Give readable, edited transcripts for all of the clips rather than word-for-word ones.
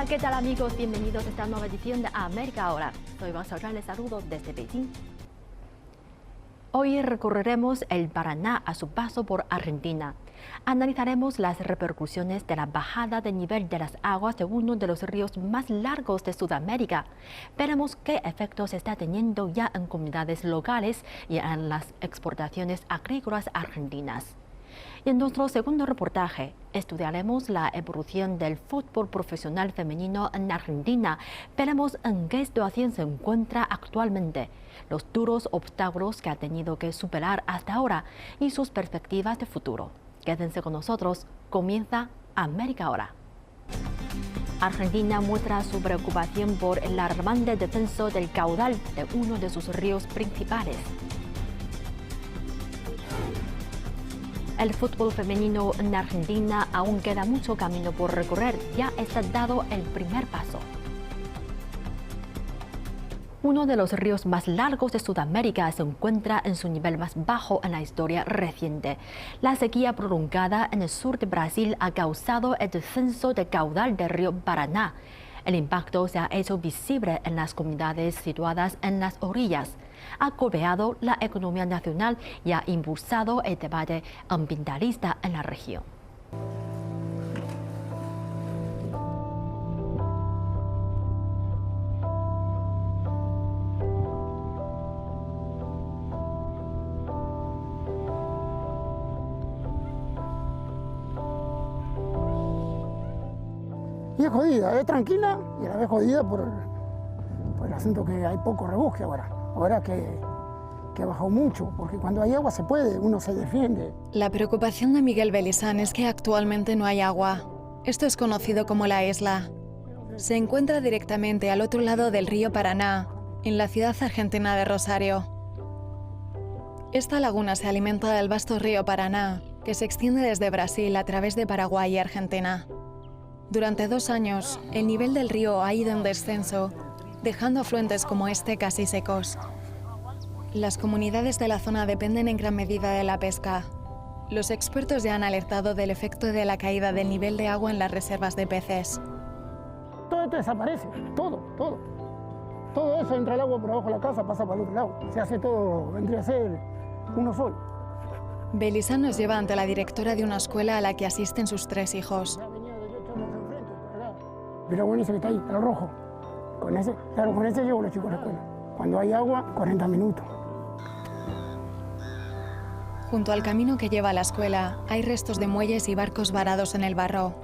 Hola, ¿qué tal amigos? Bienvenidos a esta nueva edición de América Ahora. Soy Wang Xiaoshan, les saludo desde Beijing. Hoy recorreremos el Paraná a su paso por Argentina. Analizaremos las repercusiones de la bajada de nivel de las aguas de uno de los ríos más largos de Sudamérica. Veremos qué efectos está teniendo ya en comunidades locales y en las exportaciones agrícolas argentinas. Y en nuestro segundo reportaje estudiaremos la evolución del fútbol profesional femenino en Argentina. Veremos en qué situación se encuentra actualmente, los duros obstáculos que ha tenido que superar hasta ahora y sus perspectivas de futuro. Quédense con nosotros, comienza América Ahora. Argentina muestra su preocupación por el alarmante descenso del caudal de uno de sus ríos principales. El fútbol femenino en Argentina aún queda mucho camino por recorrer, ya está dado el primer paso. Uno de los ríos más largos de Sudamérica se encuentra en su nivel más bajo en la historia reciente. La sequía prolongada en el sur de Brasil ha causado el descenso del caudal del río Paraná. El impacto se ha hecho visible en las comunidades situadas en las orillas. Ha golpeado la economía nacional y ha impulsado el debate ambientalista en la región. Y es jodida, es tranquila y a la vez jodida por el asunto que hay poco rebusque ahora. Ahora que bajó mucho, porque cuando hay agua se puede, uno se defiende. La preocupación de Miguel Belizán es que actualmente no hay agua. Esto es conocido como la Esla. Se encuentra directamente al otro lado del río Paraná, en la ciudad argentina de Rosario. Esta laguna se alimenta del vasto río Paraná, que se extiende desde Brasil a través de Paraguay y Argentina. Durante 2 años, el nivel del río ha ido en descenso, dejando afluentes como este casi secos. Las comunidades de la zona dependen en gran medida de la pesca. Los expertos ya han alertado del efecto de la caída del nivel de agua en las reservas de peces. Todo esto desaparece, todo. Todo eso entra el agua por abajo de la casa, pasa para el otro lado. Se hace todo, vendría a ser uno solo. Belizán nos lleva ante la directora de una escuela a la que asisten sus 3 hijos. Mira, bueno, ese que está ahí, el rojo. Con ese llevo a los chicos a la escuela. Cuando hay agua, 40 minutos. Junto al camino que lleva a la escuela, hay restos de muelles y barcos varados en el barro.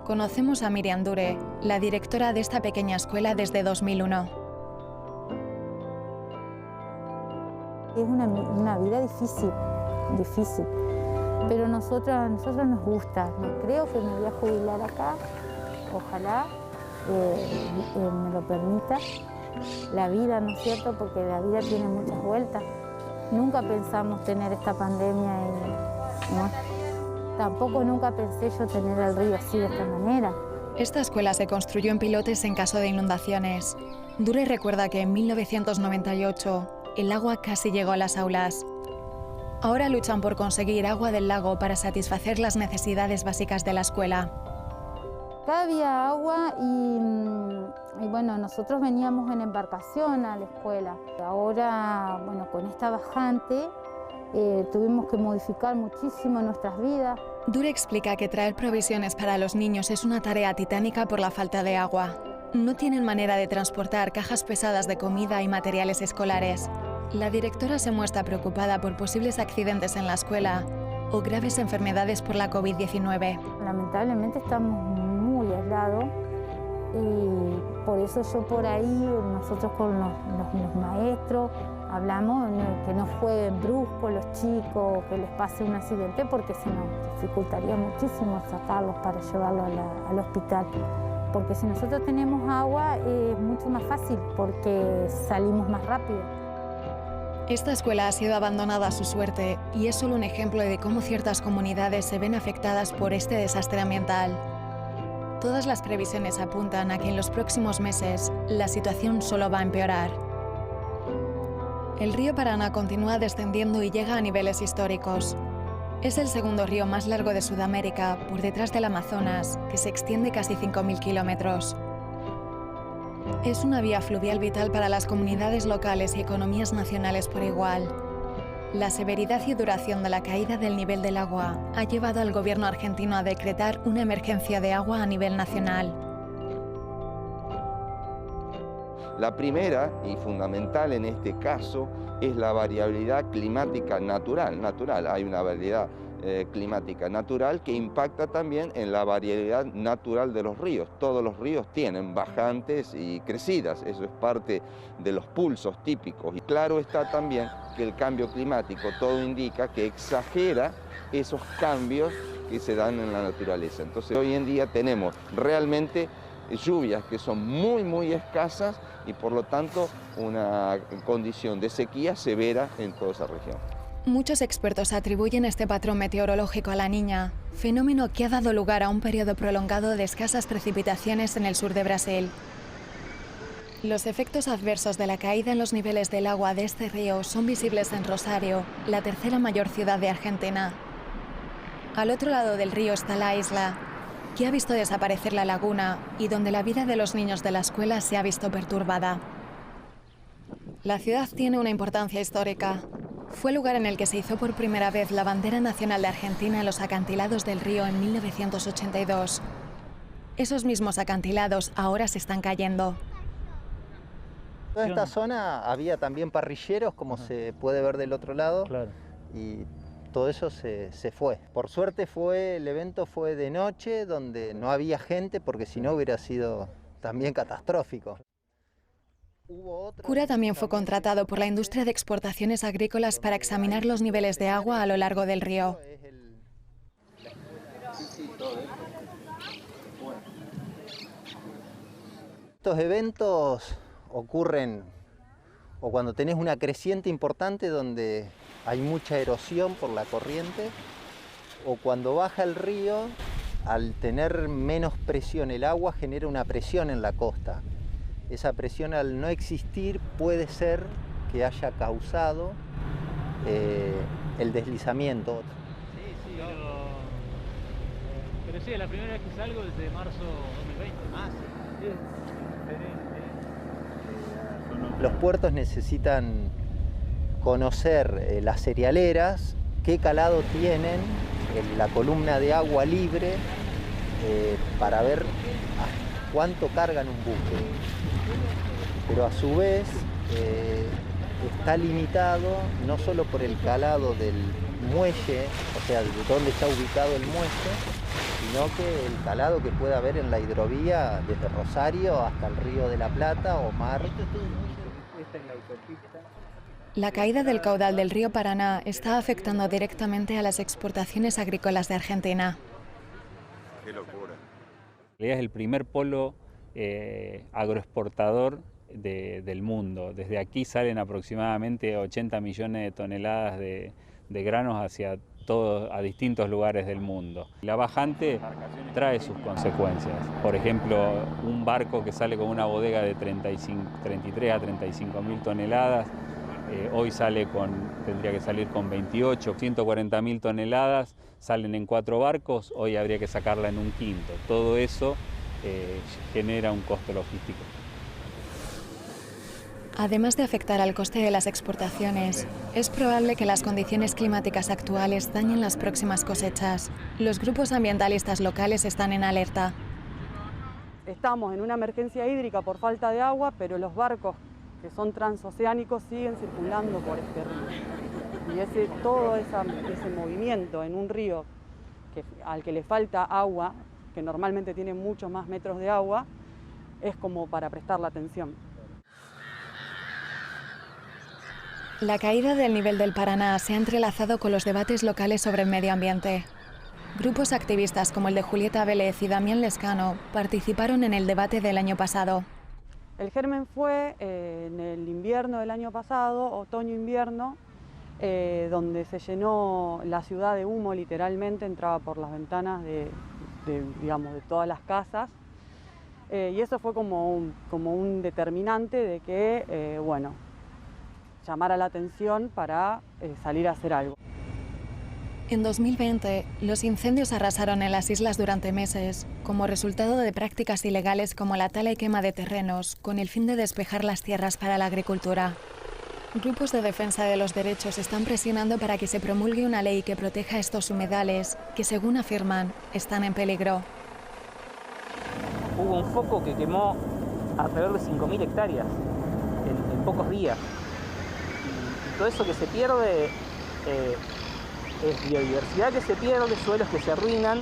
Conocemos a Miriam Dure, la directora de esta pequeña escuela desde 2001. Es una vida difícil, pero a nosotros nos gusta. Creo que me voy a jubilar acá, ojalá me lo permita la vida, ¿no es cierto? Porque la vida tiene muchas vueltas. Nunca pensamos tener esta pandemia y no, tampoco nunca pensé yo tener el río así de esta manera. Esta escuela se construyó en pilotes en caso de inundaciones. Dure recuerda que en 1998 el agua casi llegó a las aulas. Ahora luchan por conseguir agua del lago para satisfacer las necesidades básicas de la escuela. Acá había agua y bueno, nosotros veníamos en embarcación a la escuela. Ahora, bueno, con esta bajante tuvimos que modificar muchísimo nuestras vidas. Dure explica que traer provisiones para los niños es una tarea titánica por la falta de agua. No tienen manera de transportar cajas pesadas de comida y materiales escolares. La directora se muestra preocupada por posibles accidentes en la escuela o graves enfermedades por la COVID-19. Lamentablemente estamos muy aislados y por eso yo por ahí, nosotros con los maestros, hablamos que no jueguen brusco los chicos, que les pase un accidente, porque se nos dificultaría muchísimo sacarlos para llevarlos al hospital. Porque si nosotros tenemos agua es mucho más fácil, porque salimos más rápido. Esta escuela ha sido abandonada a su suerte y es solo un ejemplo de cómo ciertas comunidades se ven afectadas por este desastre ambiental. Todas las previsiones apuntan a que en los próximos meses la situación solo va a empeorar. El río Paraná continúa descendiendo y llega a niveles históricos. Es el segundo río más largo de Sudamérica, por detrás del Amazonas, que se extiende casi 5.000 kilómetros. Es una vía fluvial vital para las comunidades locales y economías nacionales por igual. La severidad y duración de la caída del nivel del agua ha llevado al gobierno argentino a decretar una emergencia de agua a nivel nacional. La primera y fundamental en este caso es la variabilidad climática natural. Hay una variedad climática natural que impacta también en la variabilidad natural de los ríos. Todos los ríos tienen bajantes y crecidas, eso es parte de los pulsos típicos. Y claro está también que el cambio climático todo indica que exagera esos cambios que se dan en la naturaleza. Entonces hoy en día tenemos realmente lluvias que son muy escasas y por lo tanto una condición de sequía severa en toda esa región. Muchos expertos atribuyen este patrón meteorológico a la Niña, fenómeno que ha dado lugar a un periodo prolongado de escasas precipitaciones en el sur de Brasil. Los efectos adversos de la caída en los niveles del agua de este río son visibles en Rosario, la tercera mayor ciudad de Argentina. Al otro lado del río está la isla, que ha visto desaparecer la laguna y donde la vida de los niños de la escuela se ha visto perturbada. La ciudad tiene una importancia histórica. Fue el lugar en el que se izó por primera vez la bandera nacional de Argentina en los acantilados del río en 1982. Esos mismos acantilados ahora se están cayendo. En esta zona había también parrilleros, como se puede ver del otro lado, y todo eso se fue. Por suerte el evento fue de noche, donde no había gente, porque si no hubiera sido también catastrófico. Cura también fue contratado por la industria de exportaciones agrícolas para examinar los niveles de agua a lo largo del río. Estos eventos ocurren o cuando tenés una creciente importante donde hay mucha erosión por la corriente, o cuando baja el río, al tener menos presión el agua genera una presión en la costa. Esa presión, al no existir, puede ser que haya causado el deslizamiento. Pero sí, es la primera vez que salgo desde marzo 2020. Los puertos necesitan conocer las cerealeras, qué calado tienen la columna de agua libre para ver cuánto cargan un buque. Pero a su vez está limitado no solo por el calado del muelle, o sea, de dónde está ubicado el muelle, sino que el calado que puede haber en la hidrovía desde Rosario hasta el Río de la Plata o mar. La caída del caudal del río Paraná está afectando directamente a las exportaciones agrícolas de Argentina. Qué locura. Es el primer polo agroexportador del mundo. Desde aquí salen aproximadamente 80 millones de toneladas de granos a distintos lugares del mundo. La bajante trae sus consecuencias. Por ejemplo, un barco que sale con una bodega de 33 a 35 mil toneladas, hoy tendría que salir con 28, 140 mil toneladas, salen en 4 barcos, hoy habría que sacarla en un quinto. Todo eso genera un costo logístico. Además de afectar al coste de las exportaciones, es probable que las condiciones climáticas actuales dañen las próximas cosechas. Los grupos ambientalistas locales están en alerta. Estamos en una emergencia hídrica por falta de agua, pero los barcos que son transoceánicos siguen circulando por este río. Y todo ese movimiento en un río al que le falta agua, que normalmente tiene muchos más metros de agua, es como para prestarle atención. La caída del nivel del Paraná se ha entrelazado con los debates locales sobre el medio ambiente. Grupos activistas como el de Julieta Vélez y Damián Lescano participaron en el debate del año pasado. El germen fue en el invierno del año pasado, otoño-invierno, donde se llenó la ciudad de humo, literalmente entraba por las ventanas de todas las casas. Y eso fue como un determinante de que, llamara la atención para salir a hacer algo. En 2020, los incendios arrasaron en las islas durante meses, como resultado de prácticas ilegales como la tala y quema de terrenos, con el fin de despejar las tierras para la agricultura. Grupos de defensa de los derechos están presionando para que se promulgue una ley que proteja estos humedales, que según afirman, están en peligro. Hubo un foco que quemó alrededor de 5.000 hectáreas en pocos días. Y todo eso que se pierde es biodiversidad que se pierde, suelos que se arruinan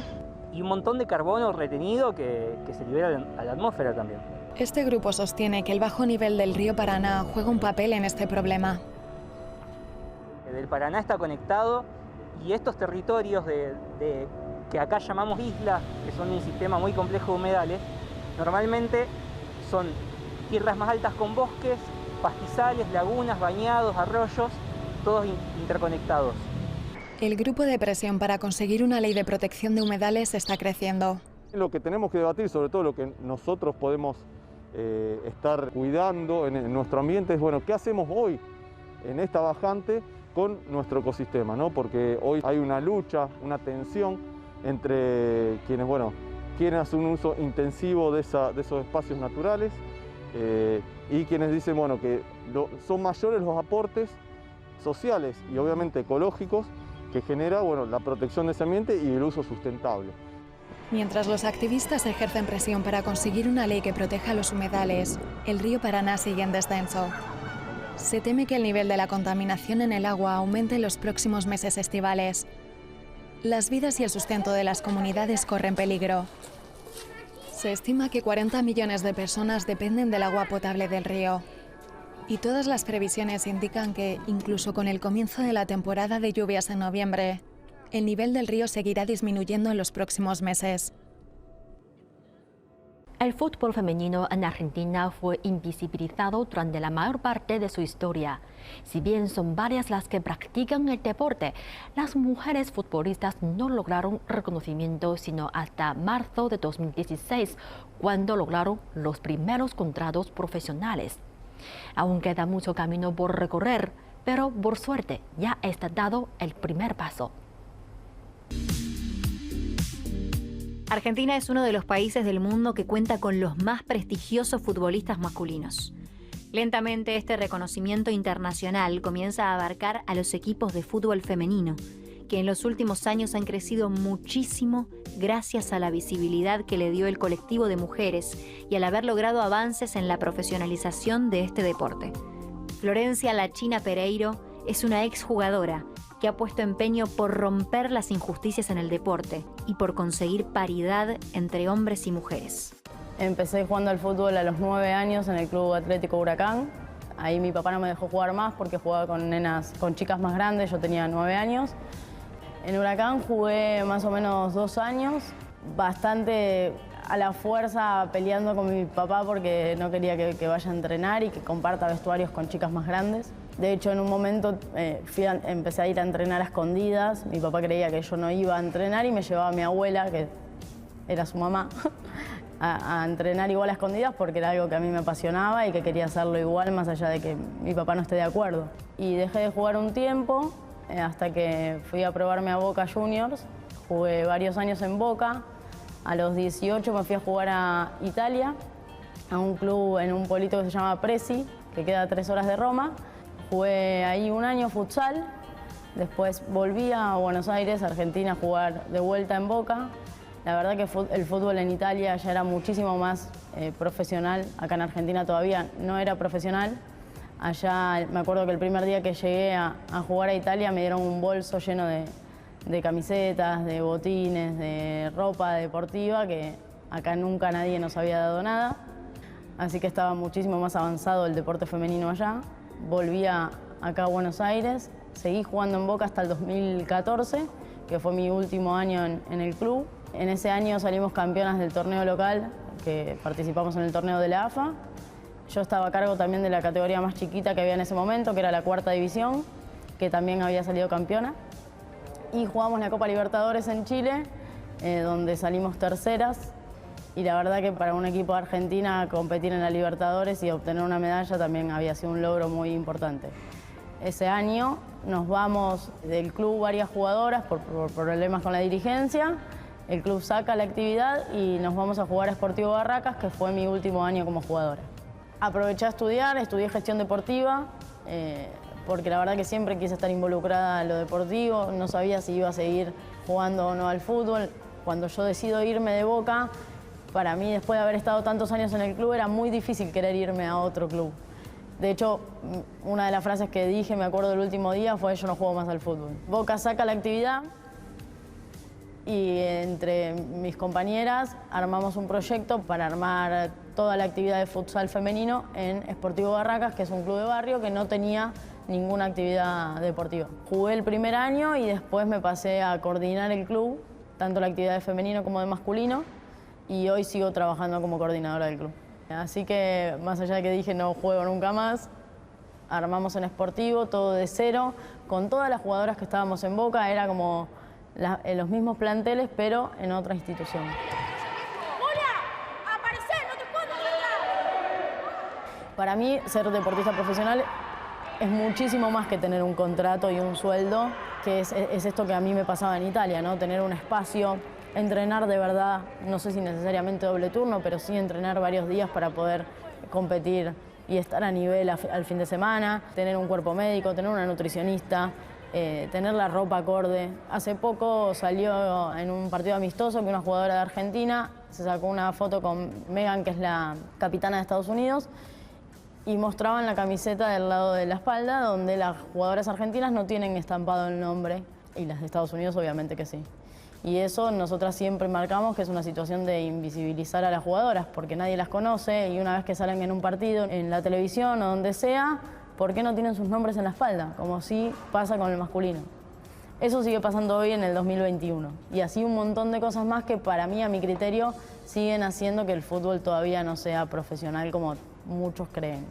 y un montón de carbono retenido que se libera a la atmósfera también. Este grupo sostiene que el bajo nivel del río Paraná juega un papel en este problema. El Paraná está conectado y estos territorios que acá llamamos islas, que son un sistema muy complejo de humedales, normalmente son tierras más altas con bosques, pastizales, lagunas, bañados, arroyos, todos interconectados. El grupo de presión para conseguir una ley de protección de humedales está creciendo. Lo que tenemos que debatir, sobre todo lo que nosotros podemos estar cuidando en nuestro ambiente, es bueno, ¿qué hacemos hoy en esta bajante con nuestro ecosistema, ¿no? Porque hoy hay una lucha, una tensión entre quienes quieren hacer un uso intensivo de esos espacios naturales y quienes dicen que son mayores los aportes sociales y obviamente ecológicos que genera la protección de ese ambiente y el uso sustentable. Mientras los activistas ejercen presión para conseguir una ley que proteja los humedales, el río Paraná sigue en descenso. Se teme que el nivel de la contaminación en el agua aumente en los próximos meses estivales. Las vidas y el sustento de las comunidades corren peligro. Se estima que 40 millones de personas dependen del agua potable del río. Y todas las previsiones indican que, incluso con el comienzo de la temporada de lluvias en noviembre, el nivel del río seguirá disminuyendo en los próximos meses. El fútbol femenino en Argentina fue invisibilizado durante la mayor parte de su historia. Si bien son varias las que practican el deporte, las mujeres futbolistas no lograron reconocimiento sino hasta marzo de 2016, cuando lograron los primeros contratos profesionales. Aún queda mucho camino por recorrer, pero por suerte ya está dado el primer paso. Argentina es uno de los países del mundo que cuenta con los más prestigiosos futbolistas masculinos. Lentamente este reconocimiento internacional comienza a abarcar a los equipos de fútbol femenino, que en los últimos años han crecido muchísimo gracias a la visibilidad que le dio el colectivo de mujeres y al haber logrado avances en la profesionalización de este deporte. Florencia La China Pereiro es una exjugadora que ha puesto empeño por romper las injusticias en el deporte y por conseguir paridad entre hombres y mujeres. Empecé jugando al fútbol a los 9 años en el Club Atlético Huracán. Ahí mi papá no me dejó jugar más porque jugaba con chicas más grandes, yo tenía 9 años. En Huracán jugué más o menos 2 años, bastante a la fuerza peleando con mi papá porque no quería que vaya a entrenar y que comparta vestuarios con chicas más grandes. De hecho, en un momento empecé a ir a entrenar a escondidas. Mi papá creía que yo no iba a entrenar y me llevaba a mi abuela, que era su mamá, a entrenar igual a escondidas porque era algo que a mí me apasionaba y que quería hacerlo igual más allá de que mi papá no esté de acuerdo. Y dejé de jugar un tiempo hasta que fui a probarme a Boca Juniors. Jugué varios años en Boca. A los 18 me fui a jugar a Italia, a un club en un pueblito que se llama Presi, que queda a 3 horas de Roma. Jugué ahí un año futsal, después volví a Buenos Aires, Argentina, a jugar de vuelta en Boca. La verdad que el fútbol en Italia ya era muchísimo más profesional. Acá en Argentina todavía no era profesional. Allá me acuerdo que el primer día que llegué a jugar a Italia me dieron un bolso lleno de camisetas, de botines, de ropa deportiva, que acá nunca nadie nos había dado nada. Así que estaba muchísimo más avanzado el deporte femenino allá. Volví acá a Buenos Aires, seguí jugando en Boca hasta el 2014, que fue mi último año en el club. En ese año salimos campeonas del torneo local, que participamos en el torneo de la AFA. Yo estaba a cargo también de la categoría más chiquita que había en ese momento, que era la 4ª división, que también había salido campeona. Y jugamos la Copa Libertadores en Chile, donde salimos terceras. Y la verdad que para un equipo de Argentina competir en la Libertadores y obtener una medalla también había sido un logro muy importante. Ese año nos vamos del club varias jugadoras por problemas con la dirigencia. El club saca la actividad y nos vamos a jugar a Sportivo Barracas, que fue mi último año como jugadora. Aproveché a estudiar, estudié gestión deportiva, porque la verdad que siempre quise estar involucrada en lo deportivo, no sabía si iba a seguir jugando o no al fútbol. Cuando yo decido irme de Boca, para mí, después de haber estado tantos años en el club, era muy difícil querer irme a otro club. De hecho, una de las frases que dije, me acuerdo del último día, fue: yo no juego más al fútbol. Boca saca la actividad y entre mis compañeras armamos un proyecto para armar toda la actividad de futsal femenino en Sportivo Barracas, que es un club de barrio que no tenía ninguna actividad deportiva. Jugué el primer año y después me pasé a coordinar el club, tanto la actividad de femenino como de masculino, y hoy sigo trabajando como coordinadora del club. Así que, más allá de que dije no juego nunca más, armamos en Sportivo todo de cero, con todas las jugadoras que estábamos en Boca, era como los mismos planteles, pero en otra institución. Para mí, ser deportista profesional es muchísimo más que tener un contrato y un sueldo, que es esto que a mí me pasaba en Italia, ¿no? Tener un espacio, entrenar de verdad, no sé si necesariamente doble turno, pero sí entrenar varios días para poder competir y estar a nivel al fin de semana, tener un cuerpo médico, tener una nutricionista, tener la ropa acorde. Hace poco salió en un partido amistoso que una jugadora de Argentina se sacó una foto con Megan, que es la capitana de Estados Unidos, y mostraban la camiseta del lado de la espalda, donde las jugadoras argentinas no tienen estampado el nombre, y las de Estados Unidos obviamente que sí. Y eso nosotras siempre marcamos que es una situación de invisibilizar a las jugadoras, porque nadie las conoce, y una vez que salen en un partido, en la televisión o donde sea, ¿por qué no tienen sus nombres en la espalda? Como sí pasa con el masculino. Eso sigue pasando hoy en el 2021. Y así un montón de cosas más que para mí, a mi criterio, siguen haciendo que el fútbol todavía no sea profesional como muchos creen.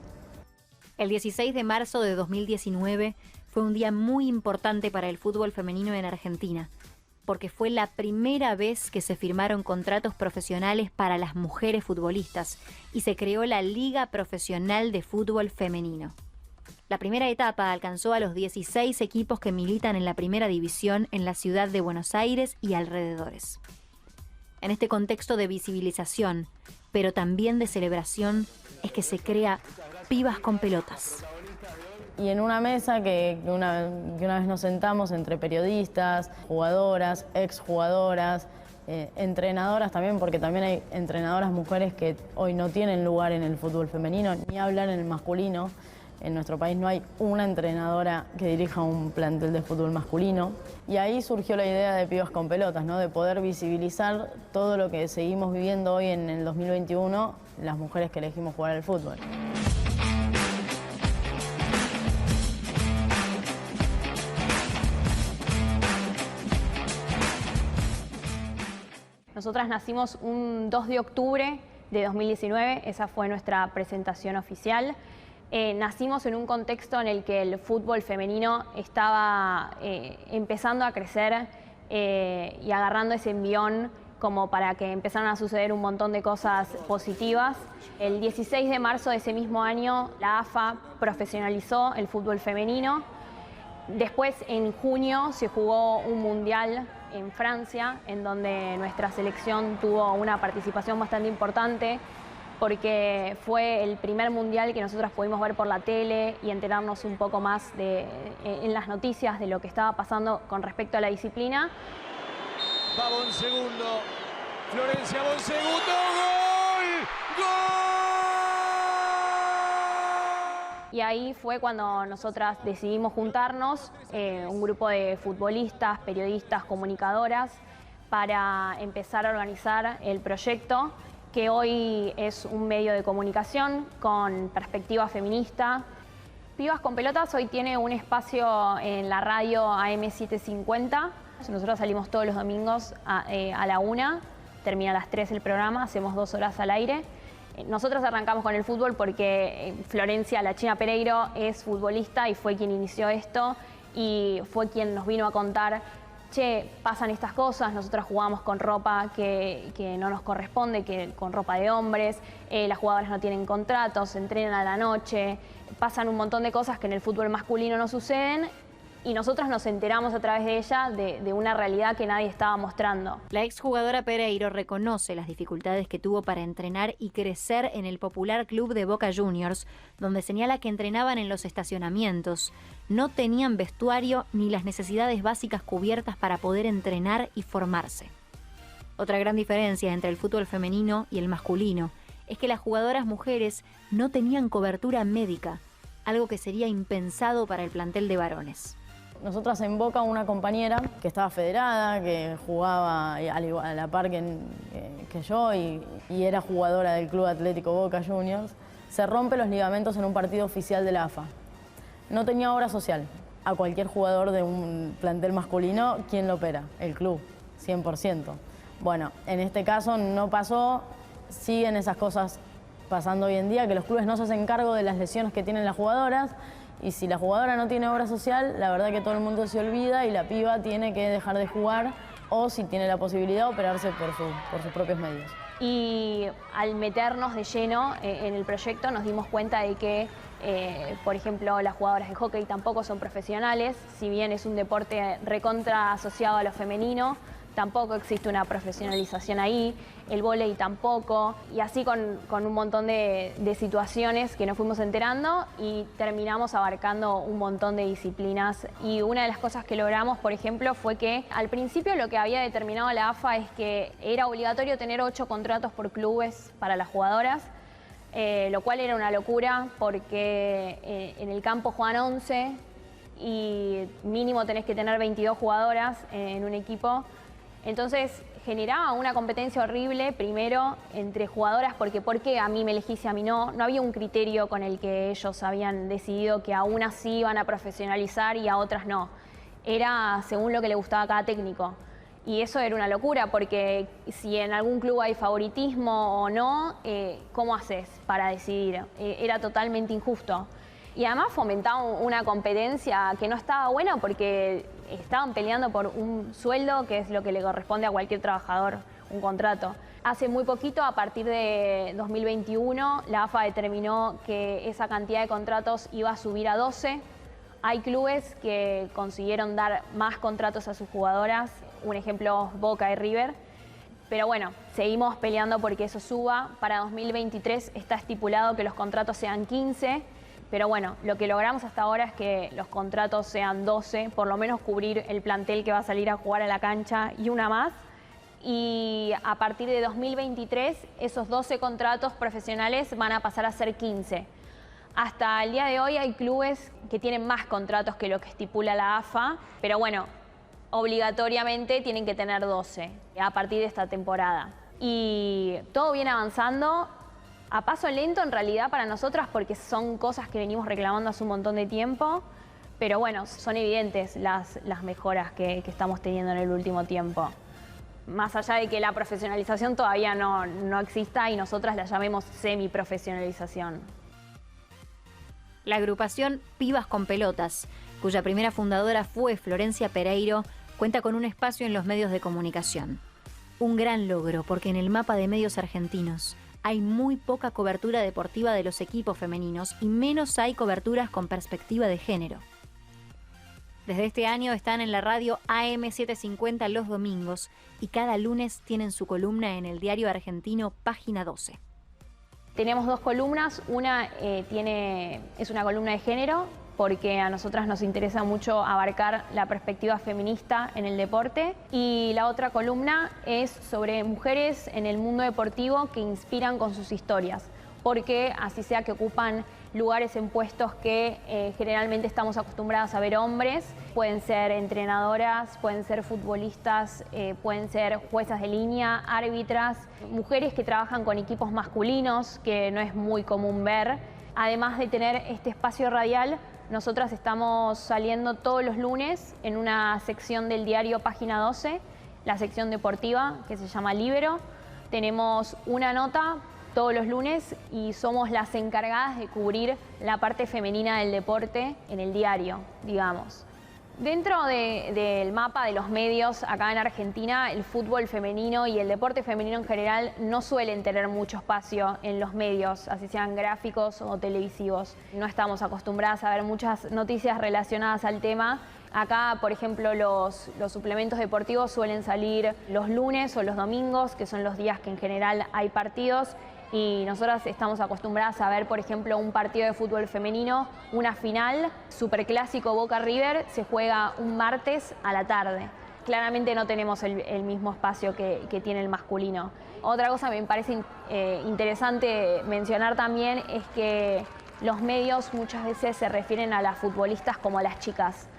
El 16 de marzo de 2019 fue un día muy importante para el fútbol femenino en Argentina, porque fue la primera vez que se firmaron contratos profesionales para las mujeres futbolistas y se creó la Liga Profesional de Fútbol Femenino. La primera etapa alcanzó a los 16 equipos que militan en la primera división en la ciudad de Buenos Aires y alrededores. En este contexto de visibilización, pero también de celebración, es que se crea Pibas con Pelotas. Y en una mesa que una vez nos sentamos entre periodistas, jugadoras, exjugadoras, entrenadoras también, porque también hay entrenadoras mujeres que hoy no tienen lugar en el fútbol femenino, ni hablan en el masculino. En nuestro país no hay una entrenadora que dirija un plantel de fútbol masculino. Y ahí surgió la idea de Pibas con Pelotas, ¿no? De poder visibilizar todo lo que seguimos viviendo hoy en el 2021, las mujeres que elegimos jugar al fútbol. Nosotras nacimos un 2 de octubre de 2019, esa fue nuestra presentación oficial. Nacimos en un contexto en el que el fútbol femenino estaba empezando a crecer y agarrando ese envión como para que empezaran a suceder un montón de cosas positivas. El 16 de marzo de ese mismo año, la AFA profesionalizó el fútbol femenino. Después, en junio, se jugó un mundial en Francia, en donde nuestra selección tuvo una participación bastante importante, porque fue el primer mundial que nosotros pudimos ver por la tele y enterarnos un poco más en las noticias de lo que estaba pasando con respecto a la disciplina. Va Bonsegundo, Florencia Bonsegundo, ¡gol! ¡Gol! Y ahí fue cuando nosotras decidimos juntarnos, un grupo de futbolistas, periodistas, comunicadoras, para empezar a organizar el proyecto, que hoy es un medio de comunicación con perspectiva feminista. Pibas con Pelotas hoy tiene un espacio en la radio AM750. Nosotros salimos todos los domingos a la 1, termina a las 3 el programa, hacemos 2 horas al aire. Nosotros arrancamos con el fútbol porque Florencia, la China Pereiro, es futbolista y fue quien inició esto y fue quien nos vino a contar: che, pasan estas cosas, nosotras jugamos con ropa que no nos corresponde, con ropa de hombres, las jugadoras no tienen contratos, entrenan a la noche, pasan un montón de cosas que en el fútbol masculino no suceden. y nosotros nos enteramos a través de ella de una realidad que nadie estaba mostrando. La exjugadora Pereiro reconoce las dificultades que tuvo para entrenar y crecer en el popular club de Boca Juniors, donde señala que entrenaban en los estacionamientos, no tenían vestuario ni las necesidades básicas cubiertas para poder entrenar y formarse. Otra gran diferencia entre el fútbol femenino y el masculino es que las jugadoras mujeres no tenían cobertura médica, algo que sería impensado para el plantel de varones. Nosotras en Boca, una compañera que estaba federada, que jugaba a la par que yo y era jugadora del Club Atlético Boca Juniors, se rompe los ligamentos en un partido oficial de la AFA. No tenía obra social. A cualquier jugador de un plantel masculino, ¿quién lo opera? El club, 100%. Bueno, en este caso no pasó, siguen esas cosas pasando hoy en día, que los clubes no se hacen cargo de las lesiones que tienen las jugadoras. Y si la jugadora no tiene obra social, la verdad que todo el mundo se olvida y la piba tiene que dejar de jugar o, si tiene la posibilidad, operarse por sus propios medios. Y al meternos de lleno en el proyecto nos dimos cuenta de que, por ejemplo, las jugadoras de hockey tampoco son profesionales, si bien es un deporte recontra asociado a lo femenino, tampoco existe una profesionalización ahí, el vóley tampoco, y así con un montón de situaciones que nos fuimos enterando y terminamos abarcando un montón de disciplinas. Y una de las cosas que logramos, por ejemplo, fue que al principio lo que había determinado la AFA es que era obligatorio tener 8 contratos por clubes para las jugadoras, lo cual era una locura porque en el campo juegan 11 y mínimo tenés que tener 22 jugadoras en un equipo. Entonces generaba una competencia horrible, primero, entre jugadoras, porque ¿por qué a mí me elegís y a mí no? No había un criterio con el que ellos habían decidido que a unas sí iban a profesionalizar y a otras no. Era según lo que le gustaba a cada técnico. Y eso era una locura, porque si en algún club hay favoritismo o no, ¿cómo haces para decidir? Era totalmente injusto. Y además fomentaba una competencia que no estaba buena porque estaban peleando por un sueldo, que es lo que le corresponde a cualquier trabajador, un contrato. Hace muy poquito, a partir de 2021, la AFA determinó que esa cantidad de contratos iba a subir a 12. Hay clubes que consiguieron dar más contratos a sus jugadoras, un ejemplo, Boca y River. Pero bueno, seguimos peleando porque eso suba. Para 2023 está estipulado que los contratos sean 15. Pero bueno, lo que logramos hasta ahora es que los contratos sean 12, por lo menos cubrir el plantel que va a salir a jugar a la cancha y una más. Y a partir de 2023, esos 12 contratos profesionales van a pasar a ser 15. Hasta el día de hoy hay clubes que tienen más contratos que lo que estipula la AFA, pero bueno, obligatoriamente tienen que tener 12 a partir de esta temporada. Y todo viene avanzando. A paso lento en realidad para nosotras porque son cosas que venimos reclamando hace un montón de tiempo, pero bueno, son evidentes las mejoras que estamos teniendo en el último tiempo. Más allá de que la profesionalización todavía no exista y nosotras la llamemos semiprofesionalización. La agrupación Pibas con Pelotas, cuya primera fundadora fue Florencia Pereiro, cuenta con un espacio en los medios de comunicación. Un gran logro porque en el mapa de medios argentinos hay muy poca cobertura deportiva de los equipos femeninos y menos hay coberturas con perspectiva de género. Desde este año están en la radio AM750 los domingos y cada lunes tienen su columna en el diario argentino Página 12. Tenemos 2 columnas, una es una columna de género, porque a nosotras nos interesa mucho abarcar la perspectiva feminista en el deporte. Y la otra columna es sobre mujeres en el mundo deportivo que inspiran con sus historias, porque así sea que ocupan lugares en puestos que generalmente estamos acostumbradas a ver hombres, pueden ser entrenadoras, pueden ser futbolistas, pueden ser juezas de línea, árbitras, mujeres que trabajan con equipos masculinos, que no es muy común ver. Además de tener este espacio radial, nosotras estamos saliendo todos los lunes en una sección del diario Página 12, la sección deportiva que se llama Libero. Tenemos una nota todos los lunes y somos las encargadas de cubrir la parte femenina del deporte en el diario, digamos. Dentro del mapa de los medios acá en Argentina, el fútbol femenino y el deporte femenino en general no suelen tener mucho espacio en los medios, así sean gráficos o televisivos. No estamos acostumbradas a ver muchas noticias relacionadas al tema. Acá, por ejemplo, los suplementos deportivos suelen salir los lunes o los domingos, que son los días que en general hay partidos. Y nosotras estamos acostumbradas a ver, por ejemplo, un partido de fútbol femenino, una final, superclásico Boca River, se juega un martes a la tarde. Claramente no tenemos el mismo espacio que tiene el masculino. Otra cosa que me parece interesante mencionar también es que los medios muchas veces se refieren a las futbolistas como las chicas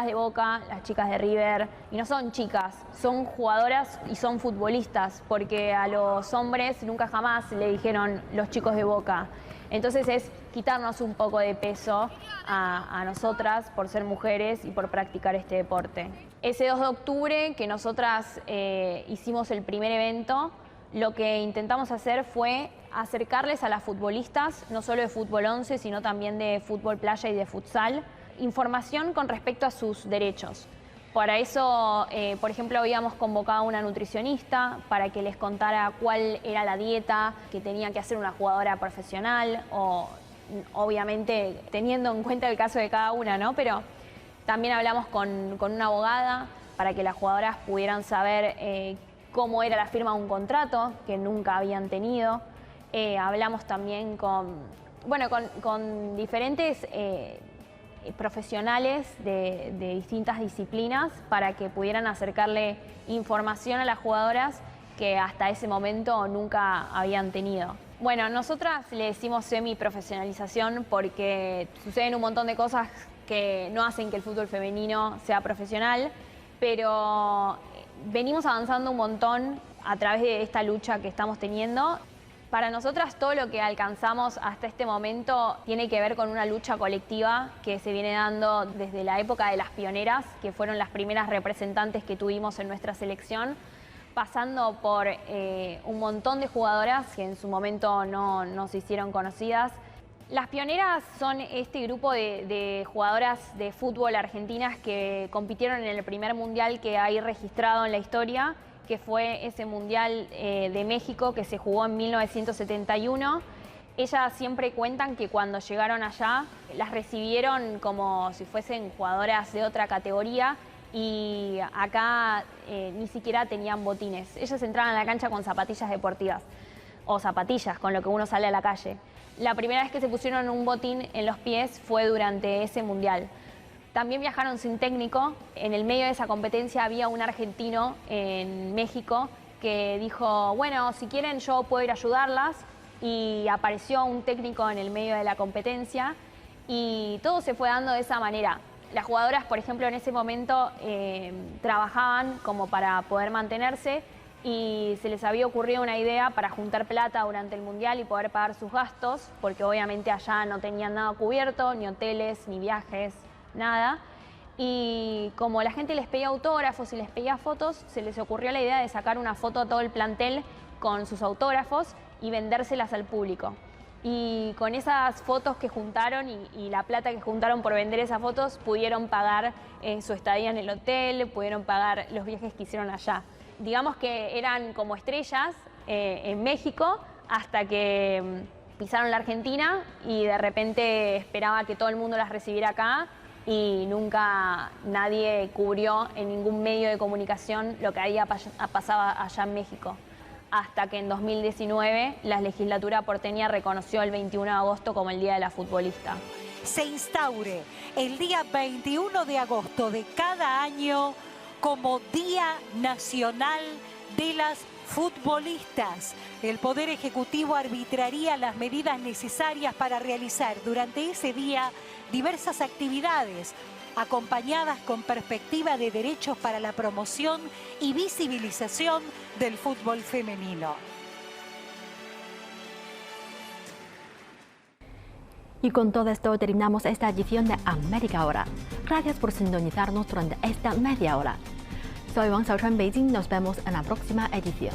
de Boca, las chicas de River, y no son chicas, son jugadoras y son futbolistas, porque a los hombres nunca jamás le dijeron los chicos de Boca. Entonces es quitarnos un poco de peso a nosotras por ser mujeres y por practicar este deporte. Ese 2 de octubre que nosotras hicimos el primer evento, lo que intentamos hacer fue acercarles a las futbolistas, no solo de fútbol 11, sino también de fútbol playa y de futsal, información con respecto a sus derechos. Para eso, por ejemplo, habíamos convocado a una nutricionista para que les contara cuál era la dieta que tenía que hacer una jugadora profesional, o obviamente teniendo en cuenta el caso de cada una, ¿no? Pero también hablamos con una abogada para que las jugadoras pudieran saber cómo era la firma de un contrato que nunca habían tenido. Hablamos también con diferentes profesionales de distintas disciplinas para que pudieran acercarle información a las jugadoras que hasta ese momento nunca habían tenido. Bueno, nosotras le decimos semi-profesionalización porque suceden un montón de cosas que no hacen que el fútbol femenino sea profesional, pero venimos avanzando un montón a través de esta lucha que estamos teniendo. Para nosotras todo lo que alcanzamos hasta este momento tiene que ver con una lucha colectiva que se viene dando desde la época de las pioneras, que fueron las primeras representantes que tuvimos en nuestra selección, pasando por un montón de jugadoras que en su momento no se hicieron conocidas. Las pioneras son este grupo de jugadoras de fútbol argentinas que compitieron en el primer mundial que hay registrado en la historia, que fue ese Mundial de México que se jugó en 1971. Ellas siempre cuentan que cuando llegaron allá las recibieron como si fuesen jugadoras de otra categoría y acá ni siquiera tenían botines. Ellas entraban a la cancha con zapatillas deportivas o zapatillas con lo que uno sale a la calle. La primera vez que se pusieron un botín en los pies fue durante ese Mundial. También viajaron sin técnico. En el medio de esa competencia había un argentino en México que dijo, bueno, si quieren yo puedo ir a ayudarlas, y apareció un técnico en el medio de la competencia y todo se fue dando de esa manera. Las jugadoras, por ejemplo, en ese momento trabajaban como para poder mantenerse y se les había ocurrido una idea para juntar plata durante el Mundial y poder pagar sus gastos, porque obviamente allá no tenían nada cubierto, ni hoteles, ni viajes, nada. Y como la gente les pedía autógrafos y les pedía fotos, se les ocurrió la idea de sacar una foto a todo el plantel con sus autógrafos y vendérselas al público. Y con esas fotos que juntaron y la plata que juntaron por vender esas fotos, pudieron pagar su estadía en el hotel, pudieron pagar los viajes que hicieron allá. Digamos que eran como estrellas en México hasta que pisaron la Argentina y de repente esperaba que todo el mundo las recibiera acá, y nunca nadie cubrió en ningún medio de comunicación lo que había pasado allá en México. Hasta que en 2019 la legislatura porteña reconoció el 21 de agosto como el Día de la Futbolista. Se instaure el día 21 de agosto de cada año como Día Nacional de las Futbolistas. El Poder Ejecutivo arbitraría las medidas necesarias para realizar durante ese día diversas actividades, acompañadas con perspectiva de derechos para la promoción y visibilización del fútbol femenino. Y con todo esto terminamos esta edición de América Ahora. Gracias por sintonizarnos durante esta media hora. Soy Wang Xiaoshuan, Beijing. Nos vemos en la próxima edición.